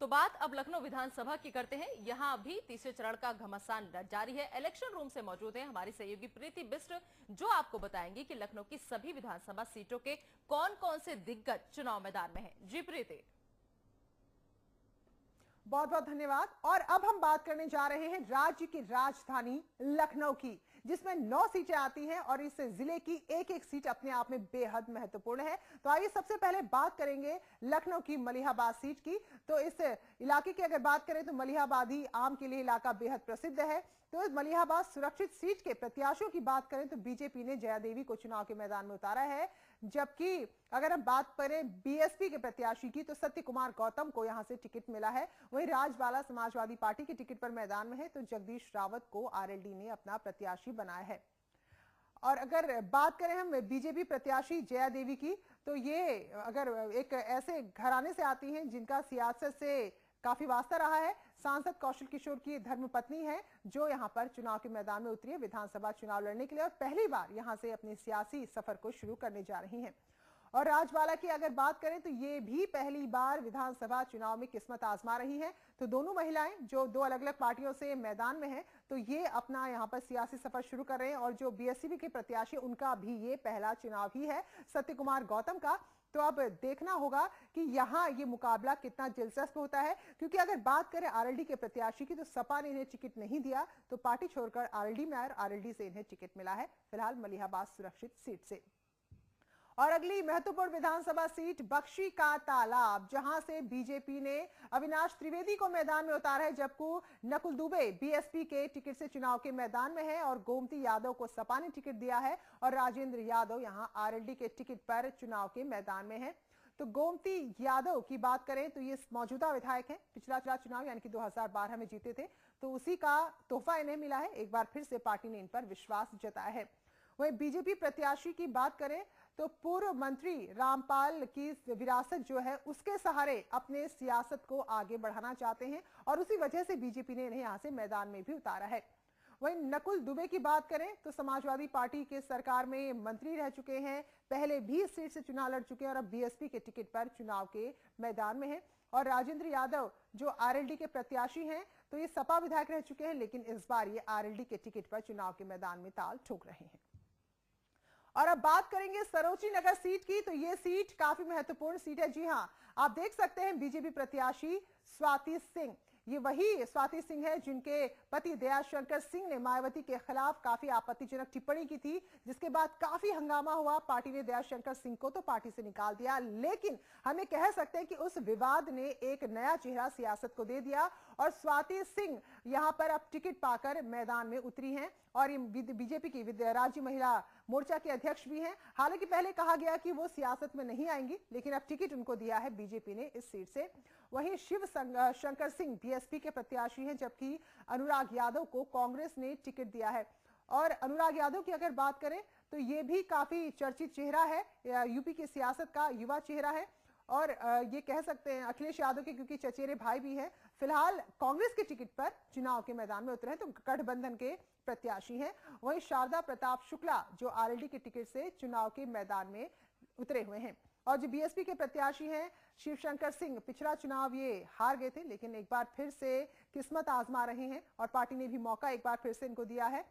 बात अब लखनऊ विधानसभा की करते हैं। यहां भी तीसरे चरण का घमासान जारी है। इलेक्शन रूम से मौजूद हैं हमारी सहयोगी प्रीति बिष्ट, जो आपको बताएंगी कि लखनऊ की सभी विधानसभा सीटों के कौन कौन से दिग्गज चुनाव मैदान में हैं। जी प्रीति। बहुत बहुत धन्यवाद। और अब हम बात करने जा रहे हैं राज्य की राजधानी लखनऊ की, जिसमें 9 सीटें आती हैं और इस जिले की एक एक सीट अपने आप में बेहद महत्वपूर्ण है। तो आइए सबसे पहले बात करेंगे लखनऊ की मलिहाबाद सीट की। तो इस इलाके की अगर बात करें तो मलिहाबादी आम के लिए इलाका बेहद प्रसिद्ध है। तो इस मलिहाबाद सुरक्षित सीट के प्रत्याशियों की बात करें तो बीजेपी ने जया देवी को चुनाव के मैदान में उतारा है, जबकि अगर हम बात करें बीएसपी के प्रत्याशी की तो सत्य कुमार गौतम को यहां से टिकट मिला है। वहीं राजबाला समाजवादी पार्टी के टिकट पर मैदान में है तो जगदीश रावत को आरएलडी ने अपना प्रत्याशी बनाया है। और अगर बात करें हम बीजेपी प्रत्याशी जया देवी की तो ये अगर एक ऐसे घराने से आती हैं जिनका सियासत से काफी वास्ता रहा है। सांसद कौशल किशोर की धर्मपत्नी है जो यहां पर चुनाव के मैदान में उतरी है विधानसभा चुनाव लड़ने के लिए और पहली बार यहां से अपने सियासी सफर को शुरू करने जा रही हैं। और राजबाला की अगर बात करें तो ये भी पहली बार विधानसभा चुनाव में किस्मत आजमा रही हैं। तो दोनों महिलाएं जो 2 अलग अलग पार्टियों से मैदान में हैं तो ये अपना यहां पर सियासी सफर शुरू कर रहे हैं। और जो बीएसपी के प्रत्याशी उनका भी ये पहला चुनाव ही है सत्य कुमार गौतम का। तो अब देखना होगा कि यहां ये मुकाबला कितना दिलचस्प होता है, क्योंकि अगर बात करें आरएलडी के प्रत्याशी की तो सपा ने इन्हें टिकट नहीं दिया तो पार्टी छोड़कर आरएलडी में आए और आरएलडी से इन्हें टिकट मिला है फिलहाल मलिहाबाद सुरक्षित सीट से। और अगली महत्वपूर्ण विधानसभा सीट बख्शी का तालाब, जहां से बीजेपी ने अविनाश त्रिवेदी को मैदान में उतारा है, जबकि नकुल दुबे बीएसपी के टिकट से चुनाव के मैदान में है और गोमती यादव को सपा ने टिकट दिया है और राजेंद्र यादव यहां आरएलडी के टिकट पर चुनाव के मैदान में है। तो गोमती यादव की बात करें तो ये मौजूदा विधायक हैं, पिछला चुनाव यानी कि 2012 में जीते थे, तो उसी का तोहफा इन्हें मिला है। एक बार फिर से पार्टी ने इन पर विश्वास जताया है। वहीं बीजेपी प्रत्याशी की बात करें तो पूर्व मंत्री रामपाल की विरासत जो है उसके सहारे अपने सियासत को आगे बढ़ाना चाहते हैं और उसी वजह से बीजेपी ने इन्हें यहां से मैदान में भी उतारा है। वहीं नकुल दुबे की बात करें तो समाजवादी पार्टी के सरकार में मंत्री रह चुके हैं, पहले भी इस सीट से चुनाव लड़ चुके हैं और अब बीएसपी के टिकट पर चुनाव के मैदान में है। और राजेंद्र यादव जो आरएलडी के प्रत्याशी हैं तो ये सपा विधायक रह चुके हैं, लेकिन इस बार ये आरएलडी के टिकट पर चुनाव के मैदान में ताल ठोक रहे हैं। और अब बात करेंगे सरोजनी नगर सीट की। तो ये सीट काफी महत्वपूर्ण सीट है। जी हां, आप देख सकते हैं बीजेपी प्रत्याशी स्वाति सिंह, ये वही स्वाति सिंह है जिनके पति दयाशंकर सिंह ने मायावती के खिलाफ काफी आपत्तिजनक टिप्पणी की थी, जिसके बाद काफी हंगामा हुआ। पार्टी ने दयाशंकर सिंह को तो पार्टी से निकाल दिया, लेकिन हमें कह सकते हैं कि उस विवाद ने एक नया चेहरा सियासत को दे दिया और स्वाति सिंह यहां पर अब टिकट पाकर मैदान में उतरी हैं और ये बीजेपी की राज्य महिला मोर्चा के अध्यक्ष भी हैं। हालांकि पहले कहा गया कि वो सियासत में नहीं आएंगी, लेकिन अब टिकट उनको दिया है बीजेपी ने इस सीट से। वहीं शिव शंकर सिंह बीएसपी के प्रत्याशी हैं, जबकि अनुराग यादव को कांग्रेस ने टिकट दिया है। और अनुराग यादव की अगर बात करें तो ये भी काफी चर्चित चेहरा है, यूपी की सियासत का युवा चेहरा है और ये कह सकते हैं अखिलेश यादव के क्योंकि चचेरे भाई भी हैं। फिलहाल कांग्रेस के टिकट पर चुनाव के मैदान में उतरे हैं तो गठबंधन के प्रत्याशी हैं। वहीं शारदा प्रताप शुक्ला जो आरएलडी के टिकट से चुनाव के मैदान में उतरे हुए हैं। और जो बीएसपी के प्रत्याशी हैं शिवशंकर सिंह, पिछला चुनाव ये हार गए थे, लेकिन एक बार फिर से किस्मत आजमा रहे हैं और पार्टी ने भी मौका एक बार फिर से इनको दिया है।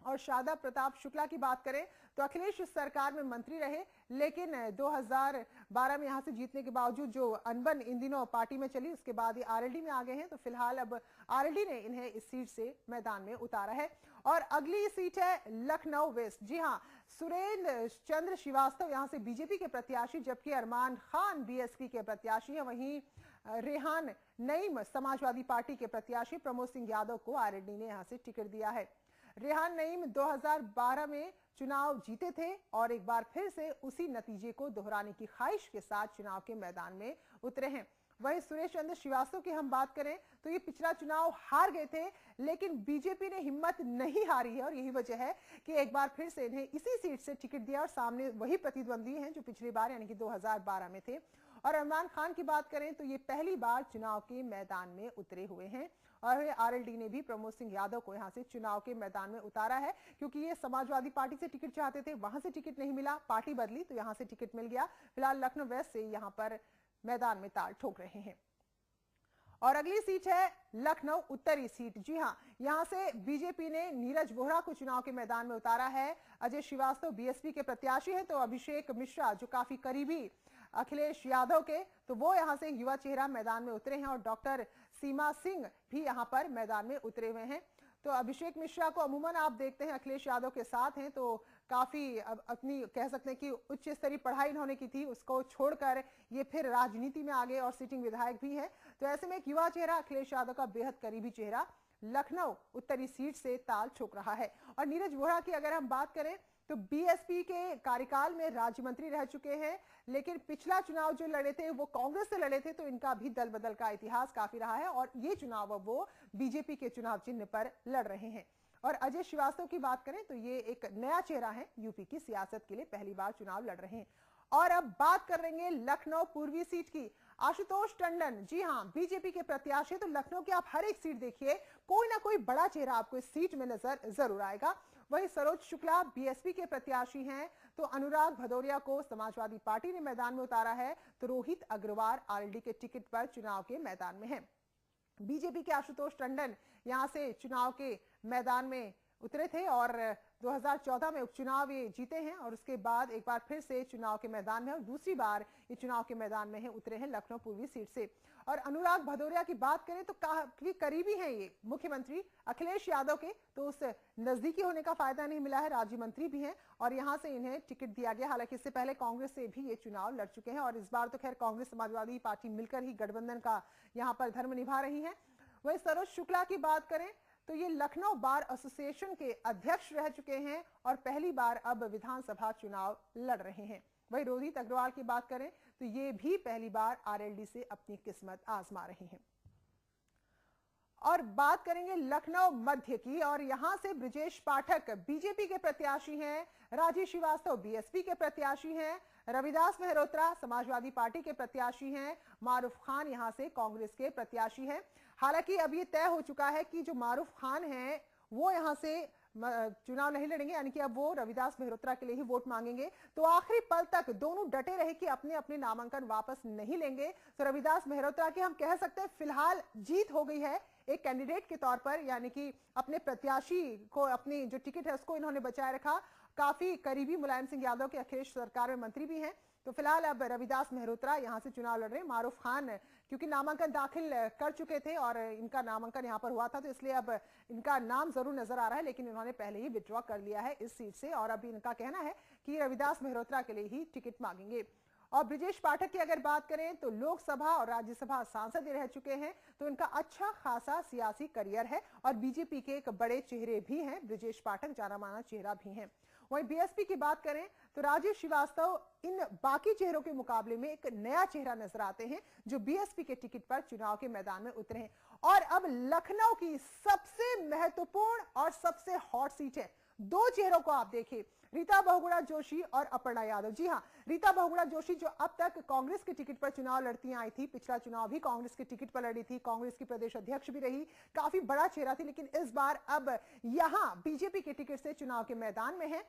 और शारदा प्रताप शुक्ला की बात करें तो अखिलेश सरकार में मंत्री रहे, लेकिन 2012 में यहां से जीतने के बावजूद जो अनबन इन दिनों पार्टी में चली, उसके बाद ये आरएलडी में आ गए हैं। तो फिलहाल अब आरएलडी ने इन्हें इस सीट से मैदान में उतारा है। और अगली सीट है लखनऊ वेस्ट। जी हां, सुरेंद्र चंद्र श्रीवास्तव यहां से बीजेपी के प्रत्याशी, जबकि अरमान खान बीएसपी के प्रत्याशी है। वहीं रेहान नईम समाजवादी पार्टी के प्रत्याशी प्रमोद सिंह यादव को आरएलडी ने यहां से टिकट दिया है। रेहान नईम 2012 में चुनाव जीते थे और एक बार फिर से उसी नतीजे को दोहराने की ख्वाहिश के साथ चुनाव के मैदान में उतरे हैं। वहीं सुरेश चंद्र श्रीवास्तव की हम बात करें तो ये पिछला चुनाव हार गए थे, लेकिन बीजेपी ने हिम्मत नहीं हारी है और यही वजह है कि एक बार फिर से इन्हें इसी सीट से टिकट दिया और सामने वही प्रतिद्वंदी हैं जो पिछली बार यानी कि 2012 में थे। और इमरान खान की बात करें तो ये पहली बार चुनाव के मैदान में उतरे हुए हैं और आरएलडी ने भी प्रमोद सिंह यादव को यहां से चुनाव के मैदान में उतारा है, क्योंकि ये समाजवादी पार्टी से टिकट चाहते थे, वहां से टिकट नहीं मिला, पार्टी बदली तो यहां से टिकट मिल गया। फिलहाल लखनऊ वेस्ट से यहां पर मैदान में ताल ठोक रहे हैं। और अगली सीट है लखनऊ उत्तरी सीट। जी हां, यहां से बीजेपी ने नीरज वोहरा को चुनाव के मैदान में उतारा है। अजय श्रीवास्तव बीएसपी के प्रत्याशी हैं, तो अभिषेक मिश्रा जो काफी करीबी अखिलेश यादव के, तो वो यहां से युवा चेहरा मैदान में उतरे हैं और डॉक्टर सीमा सिंह भी यहां पर मैदान में उतरे हुए हैं। तो अभिषेक मिश्रा को अमूमन आप देखते हैं अखिलेश यादव के साथ हैं, तो काफी अपनी कह सकते हैं कि उच्च स्तरीय पढ़ाई इन्होंने की थी, उसको छोड़कर ये फिर राजनीति में आ गए और सिटिंग विधायक भी है। तो ऐसे में एक युवा चेहरा अखिलेश यादव का बेहद करीबी चेहरा लखनऊ उत्तरी सीट से ताल ठोक रहा है। और नीरज वोहरा की अगर हम बात करें तो बीएसपी के कार्यकाल में राज्य मंत्री रह चुके हैं, लेकिन पिछला चुनाव जो लड़े थे वो कांग्रेस से लड़े थे, तो इनका भी दल बदल का इतिहास काफी रहा है और ये चुनाव अब वो बीजेपी के चुनाव चिन्ह पर लड़ रहे हैं। और अजय श्रीवास्तव की बात करें तो ये एक नया चेहरा है, यूपी की सियासत के लिए पहली बार चुनाव लड़ रहे हैं। और अब बात करेंगे लखनऊ पूर्वी सीट की। आशुतोष टंडन, जी हां, बीजेपी के प्रत्याशी, तो लखनऊ की आप हर एक सीट देखिए कोई ना कोई बड़ा चेहरा आपको इस सीट में नजर जरूर आएगा। वही सरोज शुक्ला बीएसपी के प्रत्याशी हैं, तो अनुराग भदौरिया को समाजवादी पार्टी ने मैदान में उतारा है, तो रोहित अग्रवाल आरएलडी के टिकट पर चुनाव के मैदान में है। बीजेपी के आशुतोष टंडन यहां से चुनाव के मैदान में उतरे थे और 2014 में उपचुनाव ये जीते हैं और उसके बाद एक बार फिर से चुनाव के मैदान में और दूसरी बार ये चुनाव के मैदान में है उतरे हैं लखनऊ पूर्वी सीट से। और अनुराग भदौरिया की बात करें तो काफी करीबी हैं ये मुख्यमंत्री अखिलेश यादव के, तो उस नजदीकी होने का फायदा नहीं मिला है, राज्य मंत्री भी हैं और यहां से इन्हें टिकट दिया गया। हालांकि इससे पहले कांग्रेस से भी ये चुनाव लड़ चुके हैं और इस बार तो खैर कांग्रेस समाजवादी पार्टी मिलकर ही गठबंधन का यहाँ पर धर्म निभा रही है। वही सरोज शुक्ला की बात करें तो ये लखनऊ बार एसोसिएशन के अध्यक्ष रह चुके हैं और पहली बार अब विधानसभा चुनाव लड़ रहे हैं। वही रोहित अग्रवाल की बात करें तो ये भी पहली बार आरएलडी से अपनी किस्मत आजमा रहे हैं। और बात करेंगे लखनऊ मध्य की और यहां से ब्रिजेश पाठक बीजेपी के प्रत्याशी हैं, राजीव श्रीवास्तव बीएसपी के प्रत्याशी हैं, रविदास मेहरोत्रा समाजवादी पार्टी के प्रत्याशी हैं, मारूफ खान यहां से कांग्रेस के प्रत्याशी हैं। हालांकि अब ये तय हो चुका है कि जो मारूफ खान हैं वो यहां से चुनाव नहीं लड़ेंगे, यानी कि अब वो रविदास मेहरोत्रा के लिए ही वोट मांगेंगे। तो आखिरी पल तक दोनों डटे रहे कि अपने अपने नामांकन वापस नहीं लेंगे। तो रविदास मेहरोत्रा की हम कह सकते हैं फिलहाल जीत हो गई है एक कैंडिडेट के तौर पर, यानी कि अपने प्रत्याशी को अपनी जो टिकट है उसको इन्होंने बचाए रखा। काफी करीबी मुलायम सिंह यादव के अखिलेश सरकार में मंत्री भी हैं, तो फिलहाल अब रविदास मेहरोत्रा यहां से चुनाव लड़ रहे हैं। मारूफ खान क्योंकि नामांकन दाखिल कर चुके थे और इनका नामांकन यहां पर हुआ था, तो इसलिए अब इनका नाम जरूर नजर आ रहा है, लेकिन इन्होंने पहले ही विथड्रॉ कर लिया है इस सीट से और अभी इनका कहना है कि रविदास मेहरोत्रा के लिए ही टिकट मांगेंगे। और ब्रिजेश पाठक की अगर बात करें तो लोकसभा और राज्यसभा सांसद रह चुके हैं, तो इनका अच्छा खासा सियासी करियर है और बीजेपी के एक बड़े चेहरे भी हैं। ब्रिजेश पाठक जाना माना चेहरा भी हैं। वहीं बीएसपी की बात करें तो राजीव श्रीवास्तव इन बाकी चेहरों के मुकाबले में एक नया चेहरा नजर आते हैं जो बीएसपी के टिकट पर चुनाव के मैदान में उतरे हैं। और अब लखनऊ की सबसे महत्वपूर्ण और सबसे हॉट सीट है, दो चेहरों को आप देखिए, रीता बहुगुणा जोशी और अपर्णा यादव। जी हां, रीता बहुगुणा जोशी जो अब तक कांग्रेस के टिकट पर चुनाव लड़ती आई थी, पिछला चुनाव भी कांग्रेस के टिकट पर लड़ी थी, कांग्रेस की प्रदेश अध्यक्ष भी रही, काफी बड़ा चेहरा थी, लेकिन इस बार अब यहां बीजेपी के टिकट से चुनाव के मैदान में है।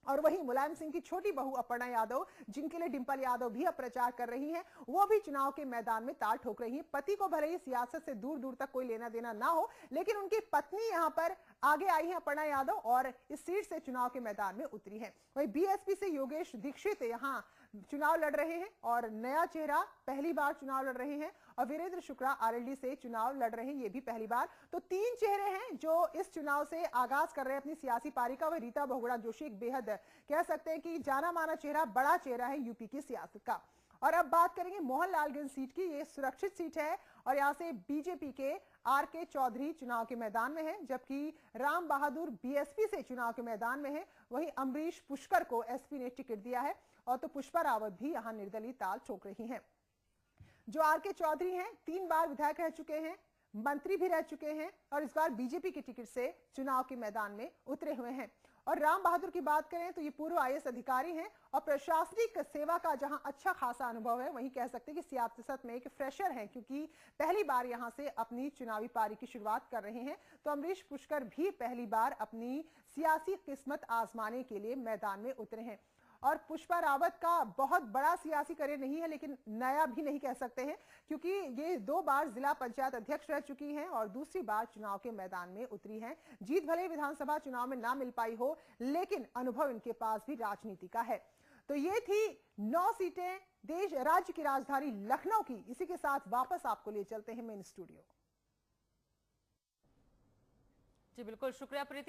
और वही मुलायम सिंह की छोटी बहू अपर्णा यादव, जिनके लिए डिंपल यादव भी अब प्रचार कर रही हैं, वो भी चुनाव के मैदान में ताल ठोक रही हैं। पति को भले ही सियासत से दूर दूर तक कोई लेना देना ना हो, लेकिन उनकी पत्नी यहां पर आगे आई है अपर्णा यादव और इस सीट से चुनाव के मैदान में उतरी है। वही बीएसपी से योगेश दीक्षित यहां चुनाव लड़ रहे हैं और नया चेहरा पहली बार चुनाव लड़ रहे हैं और वीरेंद्र शुक्ला आरएलडी से चुनाव लड़ रहे हैं, ये भी पहली बार। तो तीन चेहरे हैं जो इस चुनाव से आगाज कर रहे हैं अपनी सियासी पारी का। वह रीता बहुगुणा जोशी एक बेहद कह सकते हैं कि जाना माना चेहरा, बड़ा चेहरा है यूपी की सियासत का। और अब बात करेंगे मोहनलालगंज सीट की। ये सुरक्षित सीट है और यहां से बीजेपी के आर.के. चौधरी चुनाव के मैदान में है, जबकि राम बहादुर बीएसपी से चुनाव के मैदान में है। वहीं अमरीश पुष्कर को एसपी ने टिकट दिया है और तो पुष्पा रावत भी यहां निर्दलीय ताल ठोक रही हैं। जो आर.के. चौधरी हैं 3 बार विधायक रह चुके हैं, मंत्री भी रह चुके हैं और इस बार बीजेपी के टिकट से चुनाव के मैदान में उतरे हुए हैं। और राम बहादुर की बात करें तो ये पूर्व आईएएस अधिकारी हैं और प्रशासनिक सेवा का जहां अच्छा खासा अनुभव है, वहीं कह सकते हैं कि सियासत में एक फ्रेशर हैं, क्योंकि पहली बार यहां से अपनी चुनावी पारी की शुरुआत कर रहे हैं। तो अमरीश पुष्कर भी पहली बार अपनी सियासी किस्मत आजमाने के लिए मैदान में उतरे हैं। और पुष्पा रावत का बहुत बड़ा सियासी करियर नहीं है, लेकिन नया भी नहीं कह सकते हैं, क्योंकि ये 2 बार जिला पंचायत अध्यक्ष रह चुकी हैं और दूसरी बार चुनाव के मैदान में उतरी हैं। जीत भले विधानसभा चुनाव में ना मिल पाई हो, लेकिन अनुभव इनके पास भी राजनीति का है। तो ये थी 9 सीटें देश राज्य की राजधानी लखनऊ की। इसी के साथ वापस आपको ले चलते हैं मेन स्टूडियो। जी बिल्कुल, शुक्रिया प्रीति।